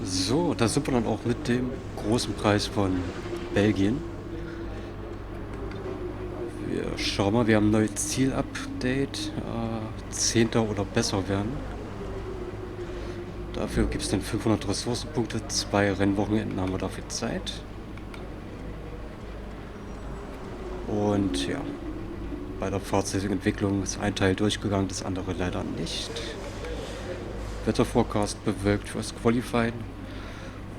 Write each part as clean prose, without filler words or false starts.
So, da sind wir dann auch mit dem großen Preis von Belgien. Wir schauen mal, wir haben ein neues Ziel-Update. 10. oder besser werden. Dafür gibt es dann 500 Ressourcenpunkte. 2 Rennwochenenden haben wir dafür Zeit. Und ja, bei der Fahrzeugentwicklung ist ein Teil durchgegangen, das andere leider nicht. Wetterforecast bewölkt fürs Qualifying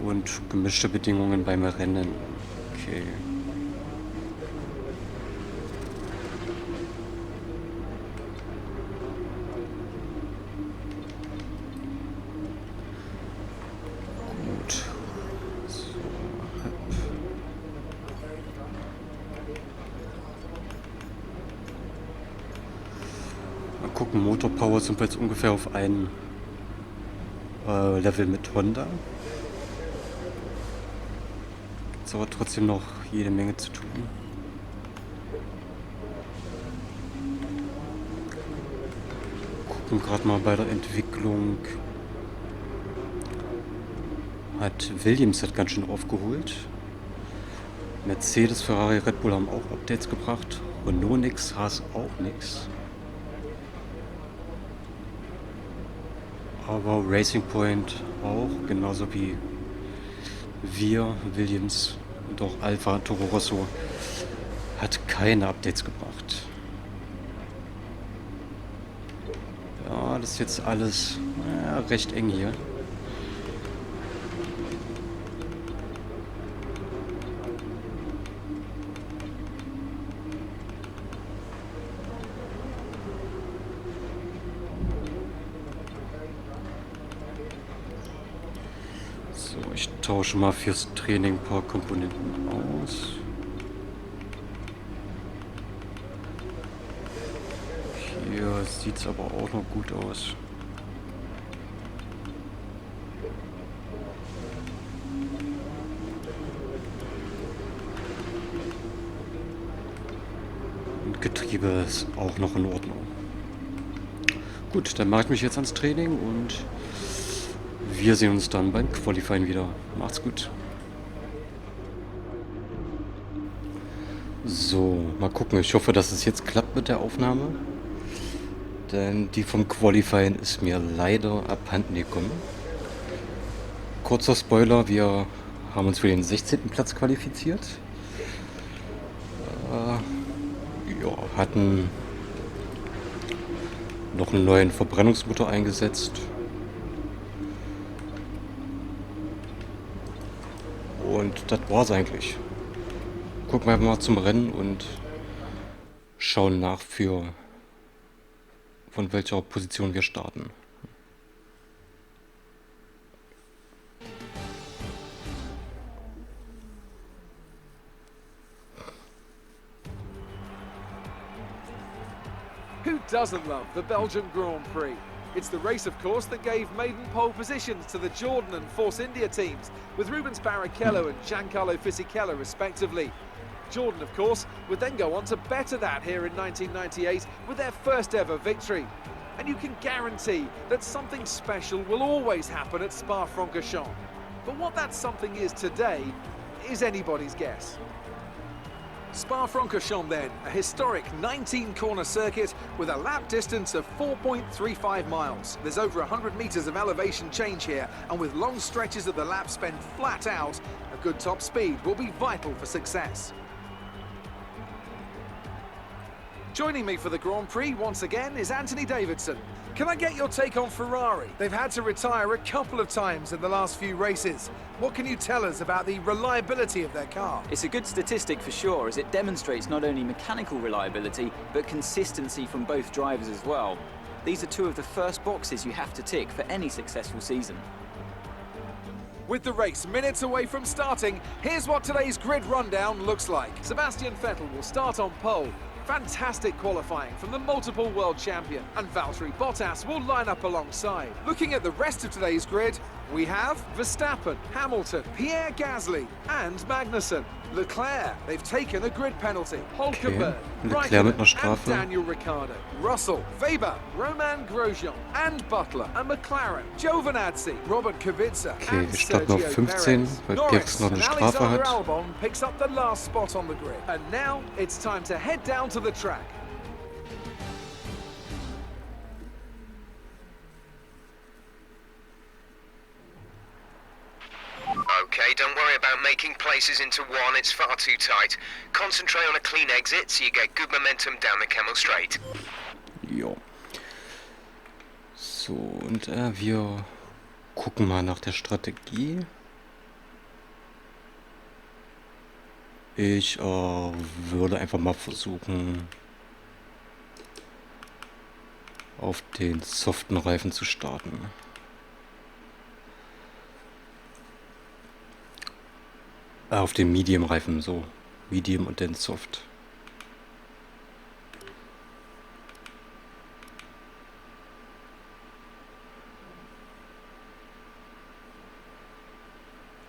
und gemischte Bedingungen beim Rennen. Okay. Gut. So. Mal gucken, Motorpower sind wir jetzt ungefähr auf einem Level mit Honda. Ist aber trotzdem noch jede Menge zu tun. Gucken gerade mal bei der Entwicklung. Williams hat ganz schön aufgeholt. Mercedes, Ferrari, Red Bull haben auch Updates gebracht. Renault nix, Haas auch nix. Aber Racing Point auch, genauso wie wir, Williams und auch Alfa Toro Rosso hat keine Updates gebracht. Ja, das ist jetzt alles recht eng hier. So, ich tausche mal fürs Training ein paar Komponenten aus. Hier sieht es aber auch noch gut aus. Und Getriebe ist auch noch in Ordnung. Gut, dann mache ich mich jetzt ans Training und wir sehen uns dann beim Qualifying wieder. Macht's gut. So, mal gucken. Ich hoffe, dass es jetzt klappt mit der Aufnahme. Denn die vom Qualifying ist mir leider abhanden gekommen. Kurzer Spoiler, wir haben uns für den 16. Platz qualifiziert. Hatten noch einen neuen Verbrennungsmotor eingesetzt. Und das war's eigentlich. Gucken wir mal zum Rennen und schauen nach, von welcher Position wir starten. Who doesn't love the Belgian Grand Prix? It's the race, of course, that gave maiden pole positions to the Jordan and Force India teams, with Rubens Barrichello and Giancarlo Fisichella respectively. Jordan, of course, would then go on to better that here in 1998 with their first ever victory. And you can guarantee that something special will always happen at Spa-Francorchamps. But what that something is today is anybody's guess. Spa-Francorchamps then, a historic 19-corner circuit with a lap distance of 4.35 miles. There's over 100 metres of elevation change here, and with long stretches of the lap spent flat out, a good top speed will be vital for success. Joining me for the Grand Prix once again is Anthony Davidson. Can I get your take on Ferrari? They've had to retire a couple of times in the last few races. What can you tell us about the reliability of their car? It's a good statistic for sure, as it demonstrates not only mechanical reliability, but consistency from both drivers as well. These are two of the first boxes you have to tick for any successful season. With the race minutes away from starting, here's what today's grid rundown looks like. Sebastian Vettel will start on pole. Fantastic qualifying from the multiple world champion, and Valtteri Bottas will line up alongside. Looking at the rest of today's grid, we have Verstappen, Hamilton, Pierre Gasly and Magnussen. Leclerc, they've taken a grid penalty. Hulkenberg, Leclerc mit einer and Strafe. Daniel Ricciardo. Russell, Weber, Roman Grosjean and Butler. And McLaren, Giovinazzi, Robert Kubica Okay, and wir starten auf Sergio 15, Perez. weil Norris Perez noch eine and Strafe Alexander hat. Albon picks up the last spot on the grid. And now it's time to head down to the track. Okay, don't worry about making places into one, it's far too tight. Concentrate on a clean exit so you get good momentum down the Camel Straight. Jo. So, und wir gucken mal nach der Strategie. Ich würde einfach mal versuchen, auf den soften Reifen zu starten. Auf den Medium-Reifen, so. Medium und dann Soft.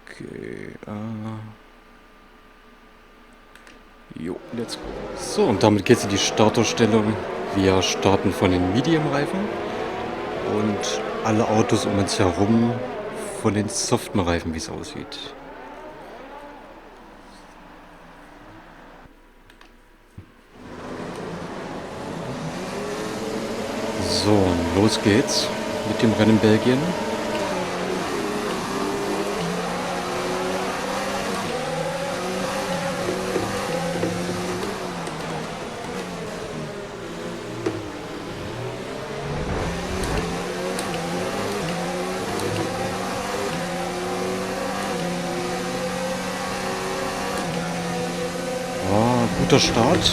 Okay, jo, let's go. So, und damit geht's in die Starterstellung. Wir starten von den Medium-Reifen und alle Autos um uns herum von den soften Reifen, wie es aussieht. So, los geht's mit dem Rennen in Belgien. Guter Start.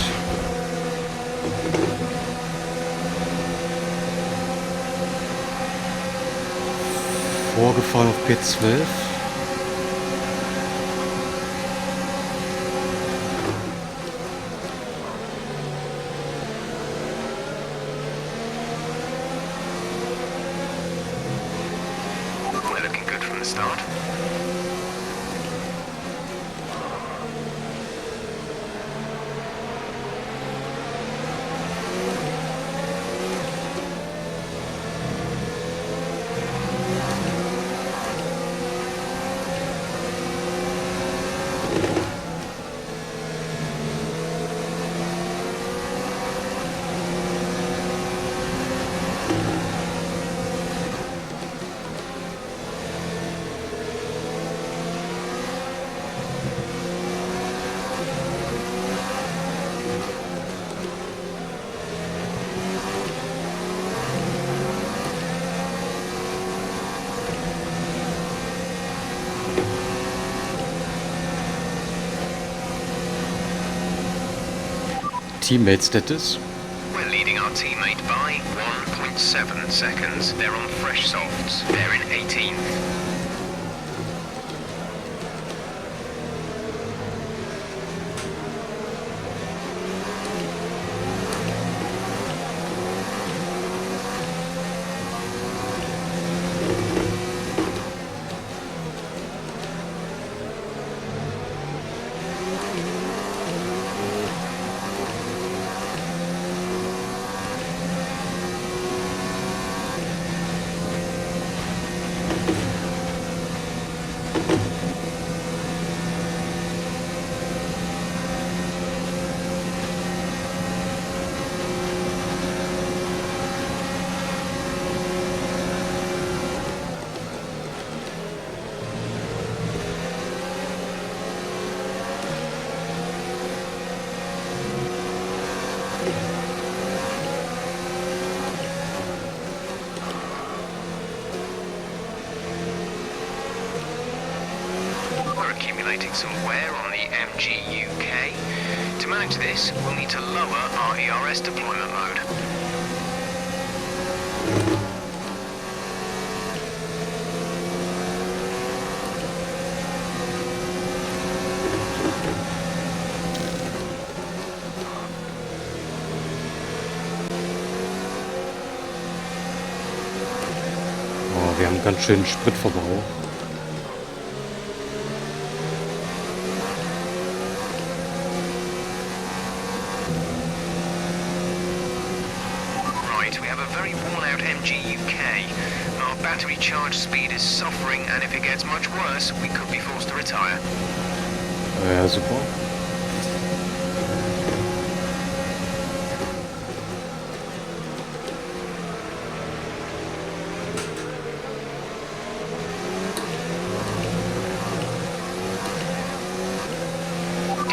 Vorgefahren auf P12. We're looking good from the start. Teammate status. We're leading our teammate by 1.7 seconds. They're on fresh softs. They're in 18th. Accumulating some wear on the MGUK. To manage this, we'll need to lower our ERS deployment mode. Oh, wir haben ganz schön Spritverbrauch. day. Our battery charge speed is suffering, and if it gets much worse, we could be forced to retire. Ja, super.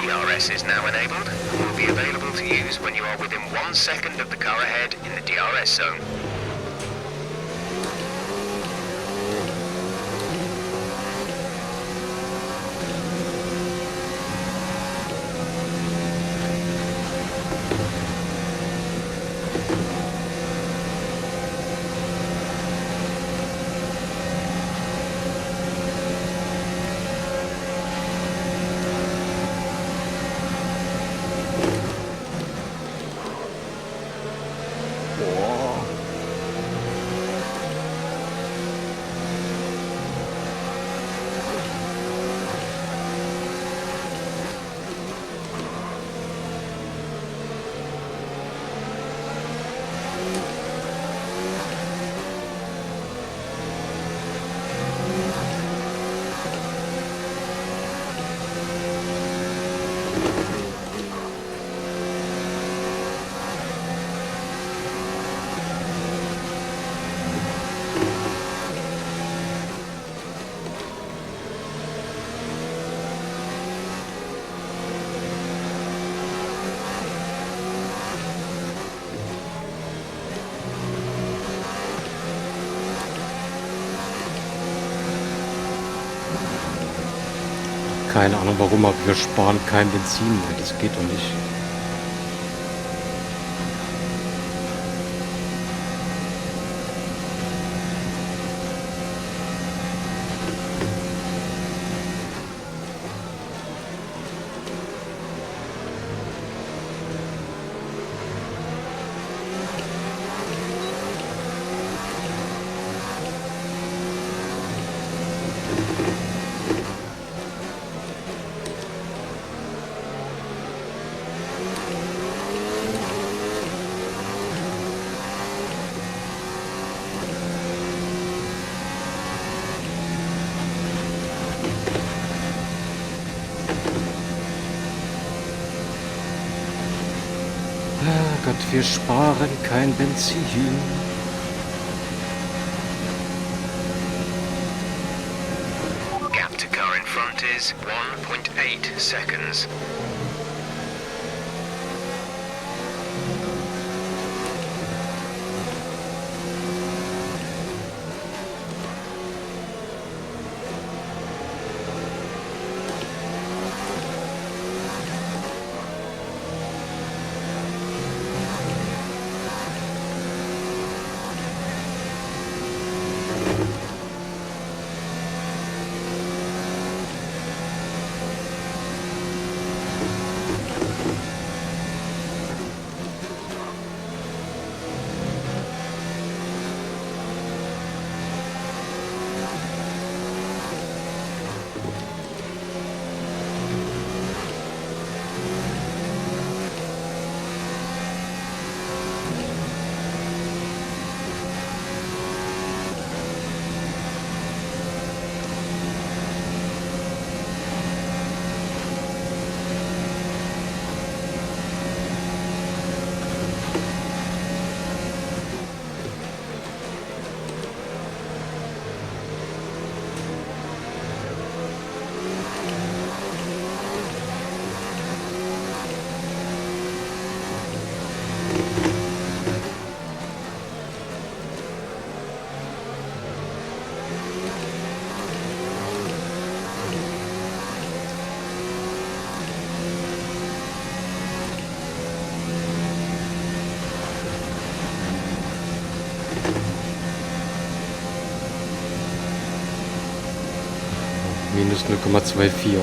DRS is now enabled and will be available to use when you are within 1 second of the car ahead in the DRS zone. Keine Ahnung warum, aber wir sparen kein Benzin mehr. Das geht doch nicht. Gott, wir sparen kein Benzin. Gap to car in front is 1.8 seconds. Minus 0,24.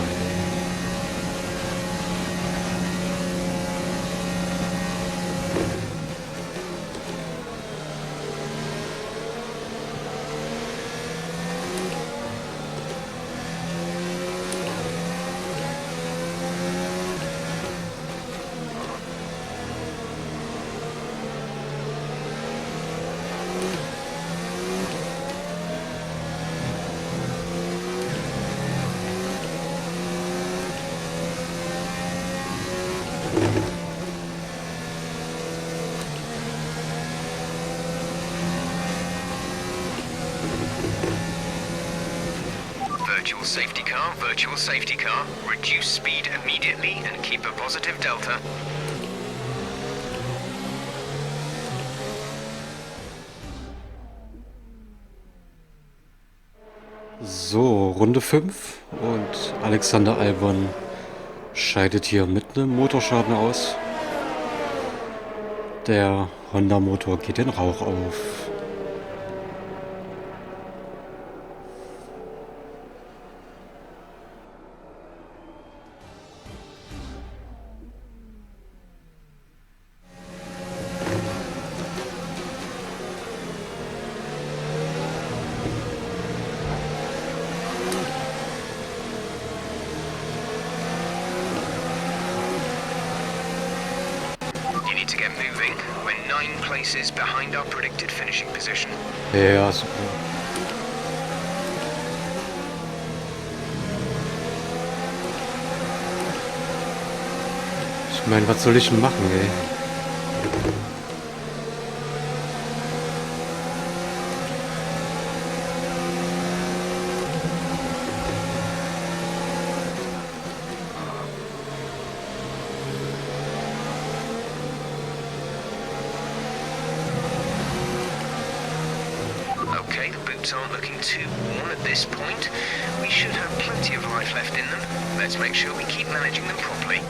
virtual safety car, reduce speed immediately and keep a positive delta. So, Runde 5 und Alexander Albon scheidet hier mit einem Motorschaden aus. Der Honda-Motor geht in Rauch auf. You need to get moving. We're 9 places behind our predicted finishing position. Ja, super. Ich meine, was soll ich denn machen, ey? Okay, the boots aren't looking too warm at this point. We should have plenty of life left in them. Let's make sure we keep managing them properly.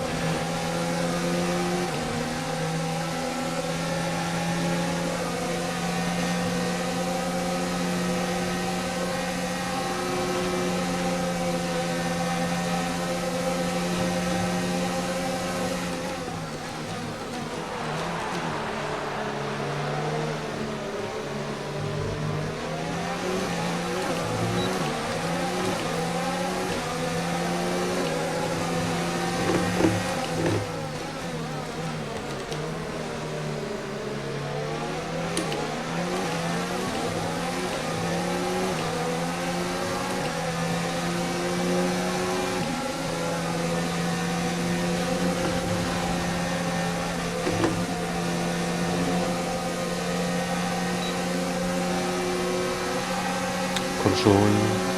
Komm schon.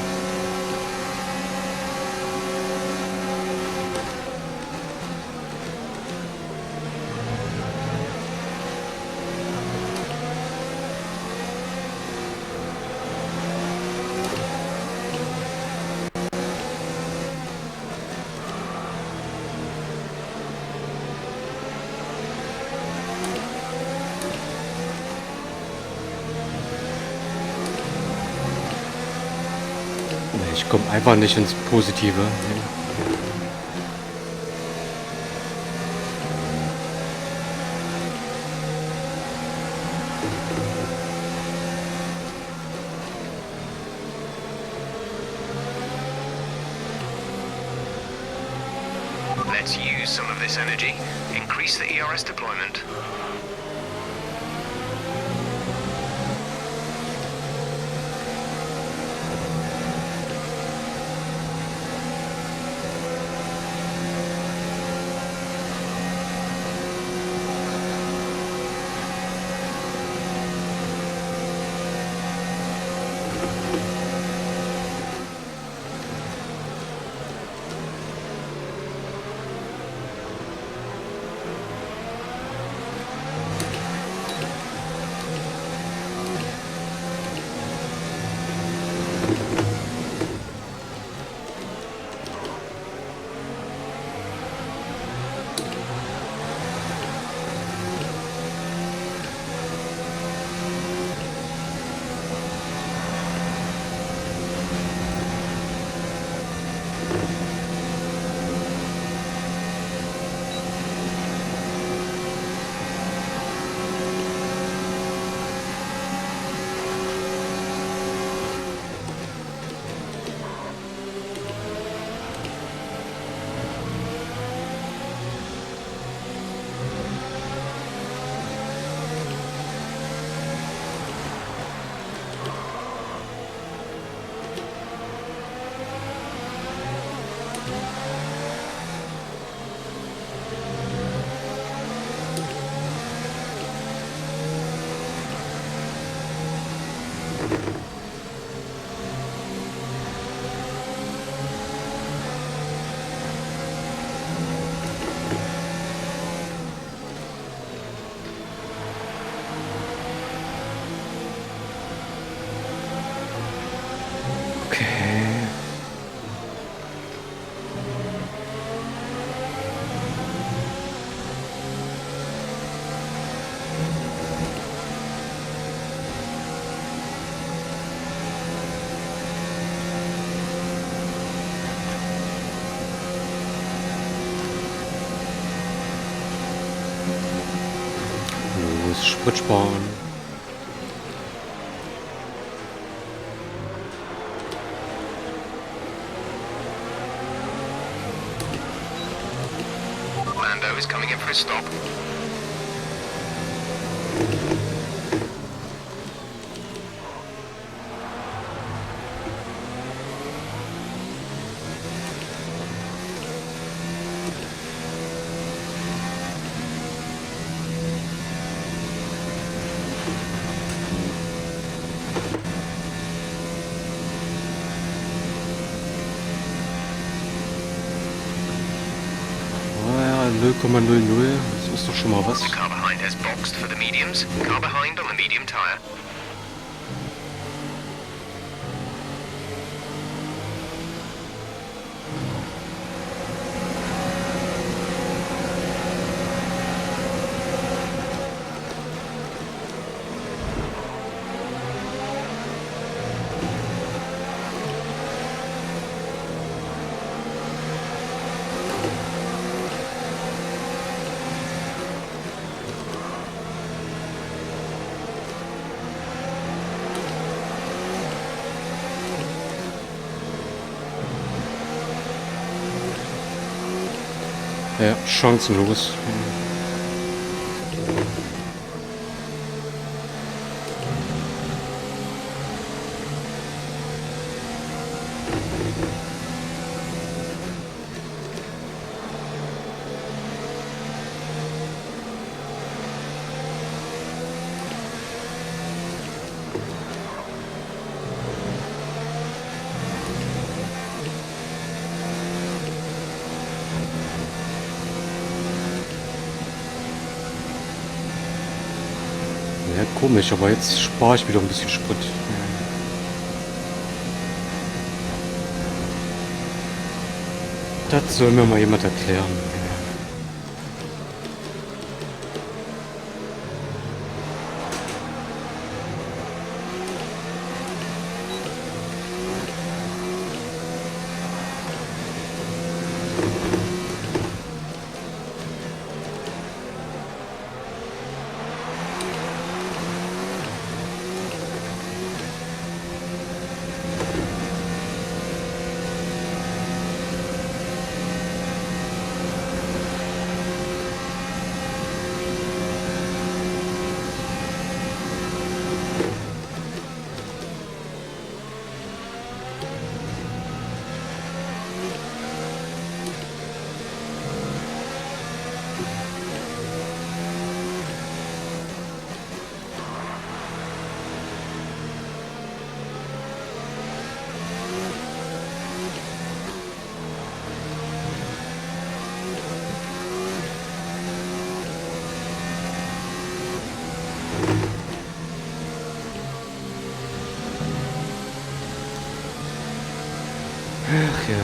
Ich komme einfach nicht ins Positive. Let's use some of this energy. Increase the ERS deployment. Sprit sparen. Lando is coming in for a stop. Ah ja, 0,00. Das ist doch schon mal was. The car behind has boxed for the mediums. Car behind on the medium tyre. Ja, chancenlos. Ja, komisch, aber jetzt spare ich wieder ein bisschen Sprit. Das soll mir mal jemand erklären. Ach ja.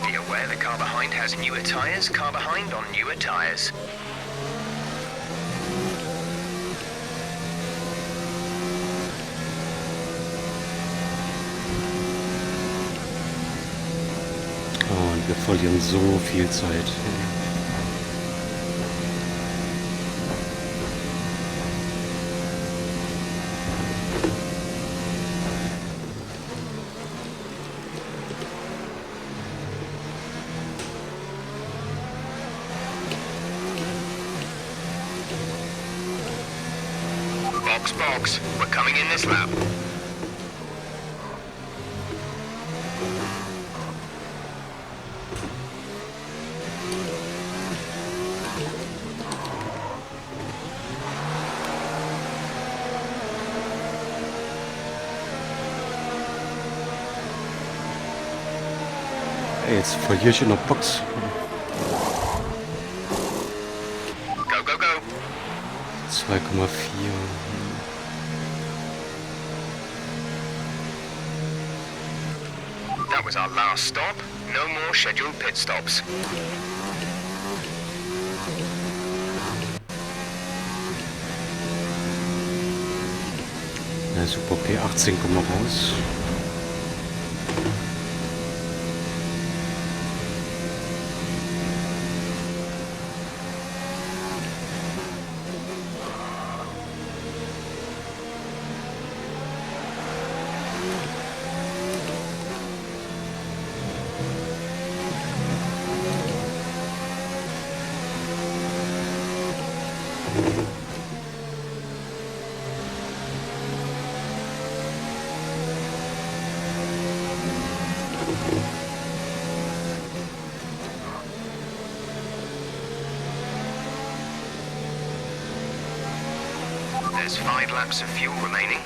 Be aware the car behind has newer tyres. Car behind on newer tyres. Oh, und wir verlieren so viel Zeit. Box. We're coming in this lap. Ey, jetzt verliere ich in der Box. Go, go, go. 2,4. That was our last stop. No more scheduled pit stops. Na super, P18 kommen wir raus. There's 5 laps of fuel remaining.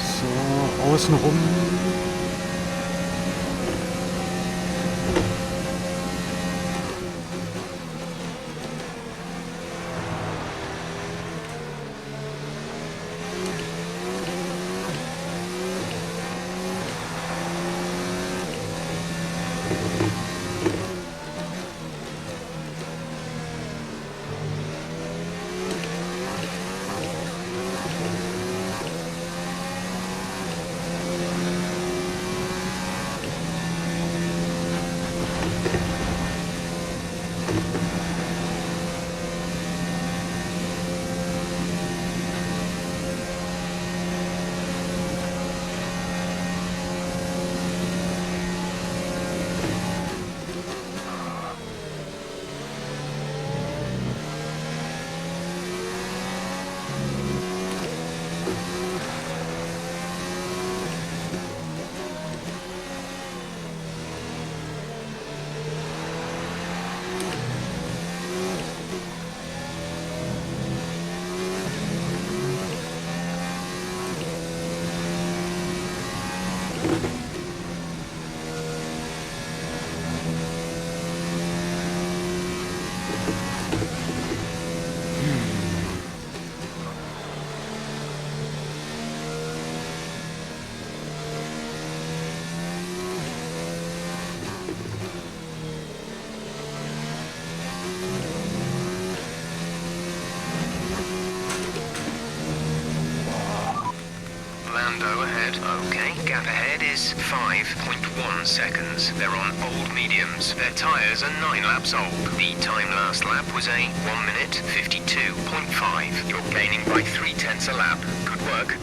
So, außenrum. Lando ahead. Okay, gap ahead is 5.1 seconds. They're on old mediums. Their tyres are 9 laps old. The time last lap was a 1 minute 52.5. You're gaining by 3/10 a lap. Good work.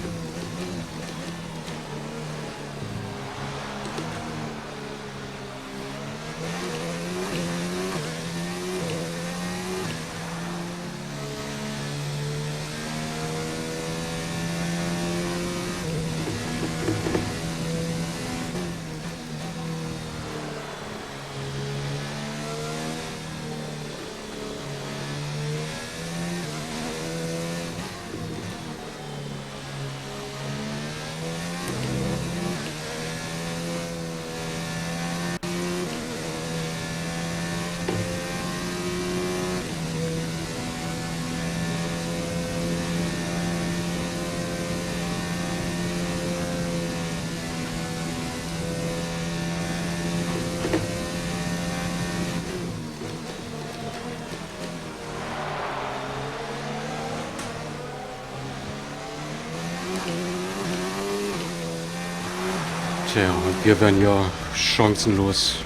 Tja, und wir werden ja chancenlos.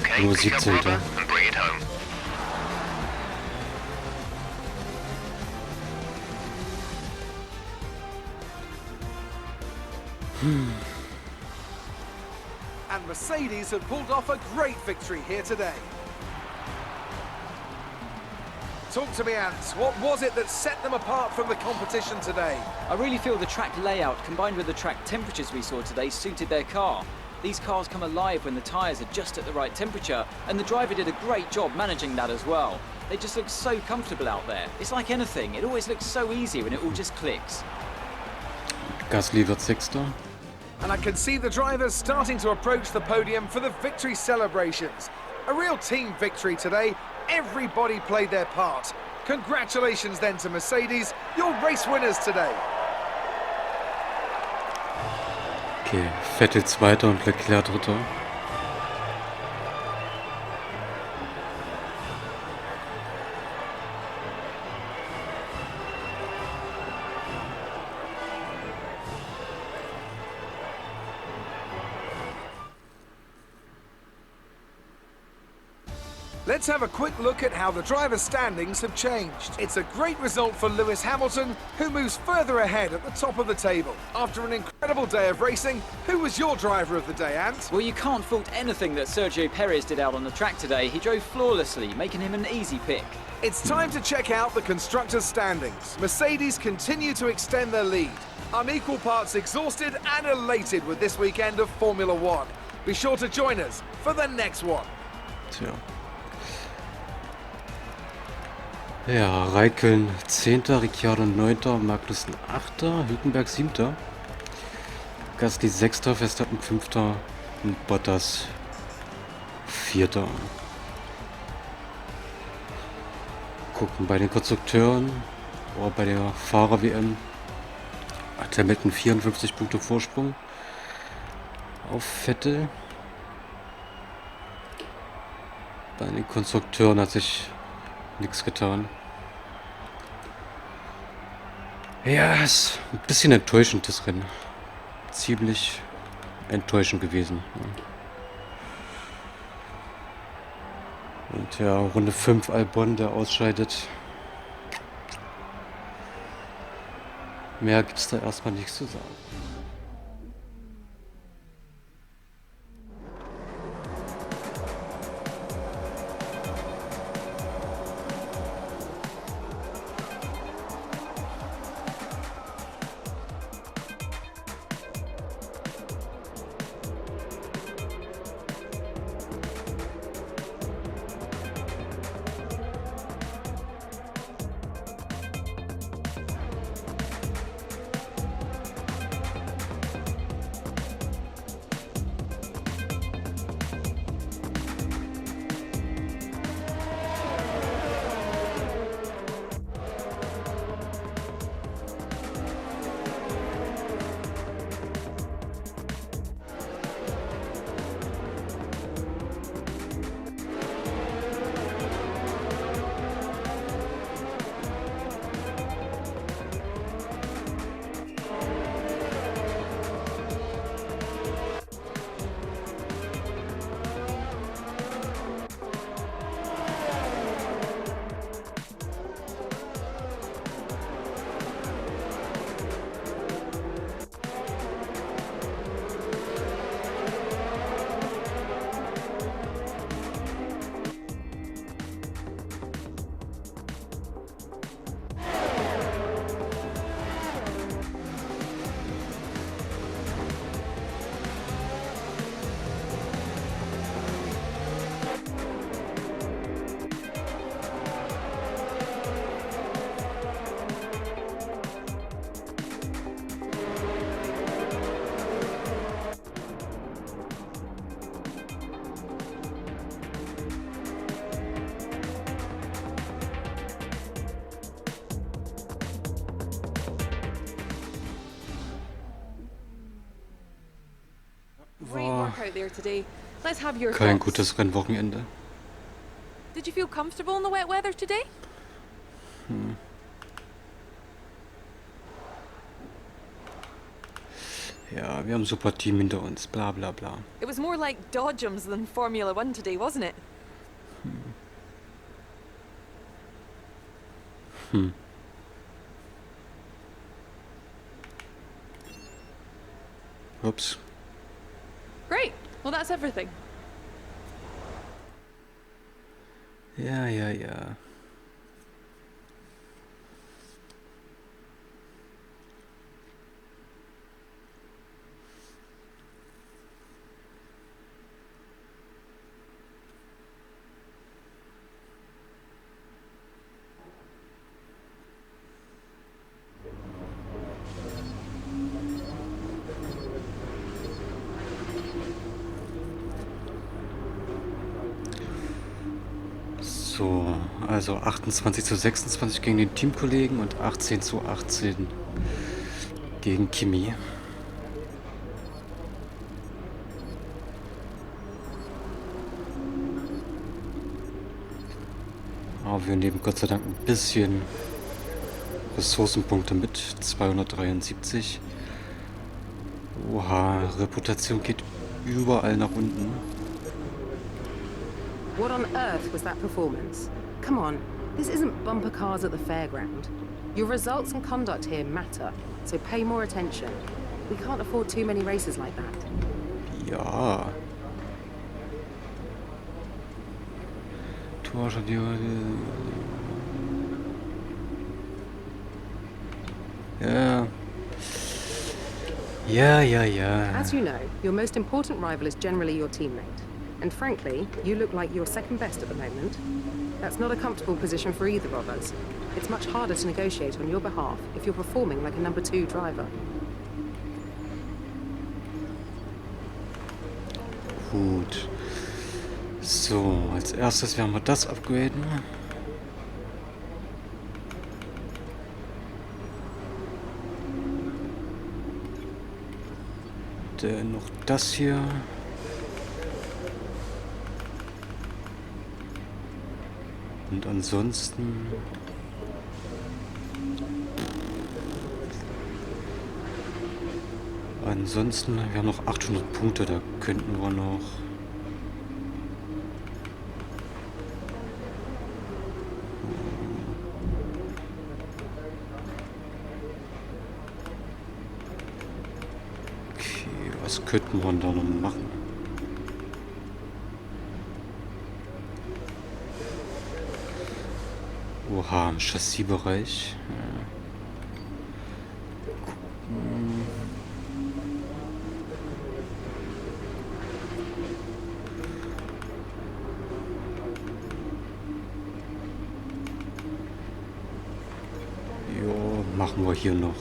Okay, Nur pick up 17. rubber and bring it home. And Mercedes have pulled off a great victory here today. Talk to me, Ant. What was it that set them apart from the competition today? I really feel the track layout combined with the track temperatures we saw today suited their car. These cars come alive when the tyres are just at the right temperature, and the driver did a great job managing that as well. They just look so comfortable out there. It's like anything, it always looks so easy when it all just clicks. Gasly wird Sechster. And I can see the drivers starting to approach the podium for the victory celebrations. A real team victory today. Everybody played their part. Congratulations then to Mercedes, your race winners today. Okay, Vettel Zweiter und Leclerc Dritter. Let's have a quick look at how the driver standings have changed. It's a great result for Lewis Hamilton, who moves further ahead at the top of the table. After an incredible day of racing, who was your driver of the day, Ant? Well, you can't fault anything that Sergio Perez did out on the track today. He drove flawlessly, making him an easy pick. It's time to check out the constructors' standings. Mercedes continue to extend their lead. I'm equal parts exhausted and elated with this weekend of Formula One. Be sure to join us for the next one. Tja. Ja, Raikkonen 10., Ricciardo 9., Magnussen 8., Hülkenberg 7., Gasly 6., Verstappen 5. und Bottas 4. Gucken bei den Konstrukteuren oder bei der Fahrer-WM hat Hamilton 54 Punkte Vorsprung auf Vettel. Bei den Konstrukteuren hat sich nichts getan. Ja, ist ein bisschen enttäuschend, das Rennen. Ziemlich enttäuschend gewesen. Und ja, Runde 5 Albon, der ausscheidet. Mehr gibt es da erstmal nichts zu sagen. Out there today. Let's have your Kein thoughts. gutes Rennwochenende. Did you feel comfortable in the wet weather today? Ja, wir haben ein super Team hinter uns, bla bla bla. It was more like dodgems than Formula One today, wasn't it? Ups. Great. Well, that's everything. Ja, ja, ja. So, also 28:26 gegen den Teamkollegen und 18:18 gegen Kimi. Aber wir nehmen Gott sei Dank ein bisschen Ressourcenpunkte mit. 273. Oha, Reputation geht überall nach unten. What on earth was that performance? Come on, this isn't bumper cars at the fairground. Your results and conduct here matter, so pay more attention. We can't afford too many races like that. Ja. Ja. Ja. As you know, your most important rival is generally your teammate. And frankly, you look like you're second best at the moment. That's not a comfortable position for either of us. It's much harder to negotiate on your behalf if you're performing like a number 2 driver. Gut. So, als erstes werden wir das upgraden. Dann noch das hier. Und ansonsten... wir haben noch 800 Punkte, da könnten wir noch... Okay, was könnten wir da noch machen? Oha, im Chassisbereich. Jo, machen wir hier noch.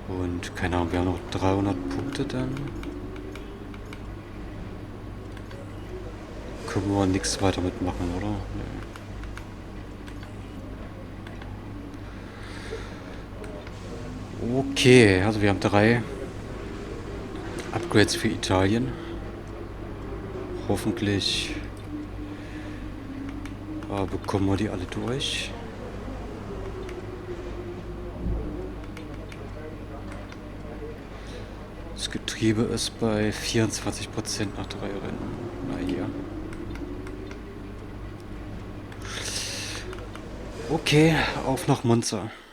Und keine Ahnung, wir haben noch 300 Punkte dann. Können wir nichts weiter mitmachen, oder? Nee. Okay, also wir haben 3 Upgrades für Italien. Hoffentlich bekommen wir die alle durch. Das Getriebe ist bei 24% nach 3 Rennen. Na hier. Okay, auf nach Monza.